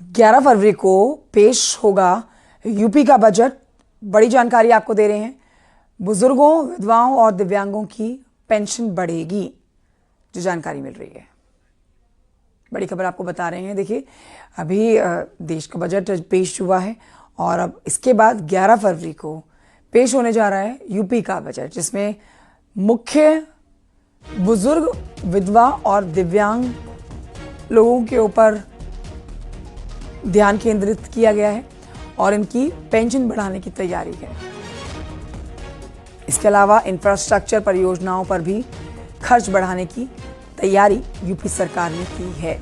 11 फरवरी को पेश होगा यूपी का बजट। बड़ी जानकारी आपको दे रहे हैं। बुजुर्गों, विधवाओं और दिव्यांगों की पेंशन बढ़ेगी, जो जानकारी मिल रही है। बड़ी खबर आपको बता रहे हैं। देखिए, अभी देश का बजट पेश हुआ है और अब इसके बाद 11 फरवरी को पेश होने जा रहा है यूपी का बजट, जिसमें मुख्य बुजुर्ग, विधवा और दिव्यांग लोगों के ऊपर ध्यान केंद्रित किया गया है और इनकी पेंशन बढ़ाने की तैयारी है। इसके अलावा इंफ्रास्ट्रक्चर परियोजनाओं पर भी खर्च बढ़ाने की तैयारी यूपी सरकार ने की है।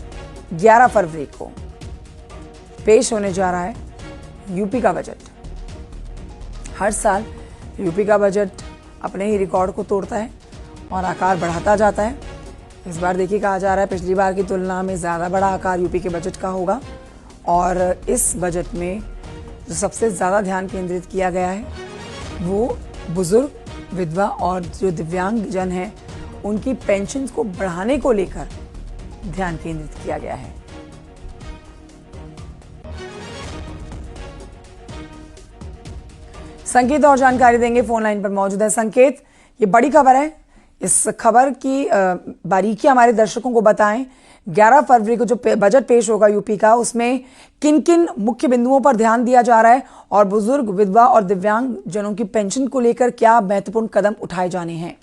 11 फरवरी को पेश होने जा रहा है यूपी का बजट। हर साल यूपी का बजट अपने ही रिकॉर्ड को तोड़ता है और आकार बढ़ाता जाता है। इस बार देखिए, कहा जा रहा है पिछली बार की तुलना में ज़्यादा बड़ा आकार यूपी के बजट का होगा और इस बजट में जो सबसे ज़्यादा ध्यान केंद्रित किया गया है वो बुजुर्ग, विधवा और जो दिव्यांग जन हैं उनकी पेंशन को बढ़ाने को लेकर ध्यान केंद्रित किया गया है। संकेत और जानकारी देंगे, फोन लाइन पर मौजूद है। संकेत, ये बड़ी खबर है, इस खबर की बारीकी हमारे दर्शकों को बताएं। 11 फरवरी को जो बजट पेश होगा यूपी का, उसमें किन किन मुख्य बिंदुओं पर ध्यान दिया जा रहा है और बुजुर्ग, विधवा और दिव्यांग जनों की पेंशन को लेकर क्या महत्वपूर्ण कदम उठाए जाने हैं?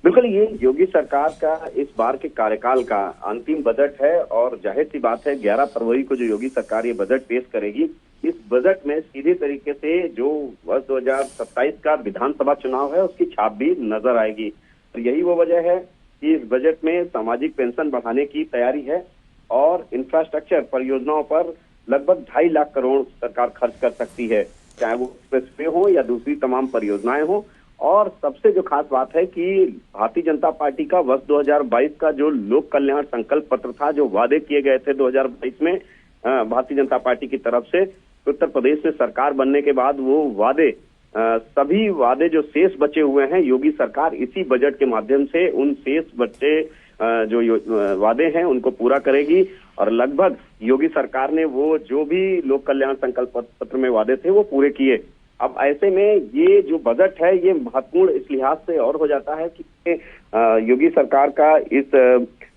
बिल्कुल, ये योगी सरकार का इस बार के कार्यकाल का अंतिम बजट है और जाहिर सी बात है 11 फरवरी को जो योगी सरकार ये बजट पेश करेगी, इस बजट में सीधे तरीके से जो वर्ष 2027 का विधानसभा चुनाव है उसकी छाप भी नजर आएगी। तो यही वो वजह है कि इस बजट में सामाजिक पेंशन बढ़ाने की तैयारी है और इंफ्रास्ट्रक्चर परियोजनाओं पर लगभग 2.5 लाख करोड़ सरकार खर्च कर सकती है, चाहे वो एक्सप्रेसवे हो या दूसरी तमाम परियोजनाएं हो। और सबसे जो खास बात है कि भारतीय जनता पार्टी का वर्ष 2022 का जो लोक कल्याण संकल्प पत्र था, जो वादे किए गए थे 2022 में भारतीय जनता पार्टी की तरफ से उत्तर प्रदेश में सरकार बनने के बाद, वो वादे सभी वादे जो शेष बचे हुए हैं, योगी सरकार इसी बजट के माध्यम से उन शेष बचे जो वादे हैं उनको पूरा करेगी। और लगभग योगी सरकार ने वो जो भी लोक कल्याण संकल्प पत्र में वादे थे वो पूरे किए। अब ऐसे में ये जो बजट है ये महत्वपूर्ण इस लिहाज से और हो जाता है कि योगी सरकार का इस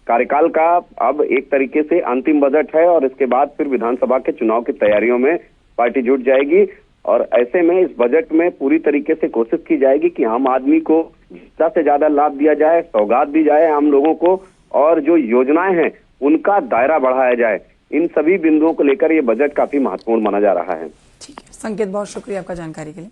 कार्यकाल का अब एक तरीके से अंतिम बजट है और इसके बाद फिर विधानसभा के चुनाव की तैयारियों में पार्टी जुट जाएगी। और ऐसे में इस बजट में पूरी तरीके से कोशिश की जाएगी कि आम आदमी को ज्यादा से ज्यादा लाभ दिया जाए, सौगात दी जाए आम लोगों को, और जो योजनाएं हैं उनका दायरा बढ़ाया जाए। इन सभी बिंदुओं को लेकर ये बजट काफी महत्वपूर्ण माना जा रहा है। ठीक है संकेत, बहुत शुक्रिया आपका जानकारी के लिए।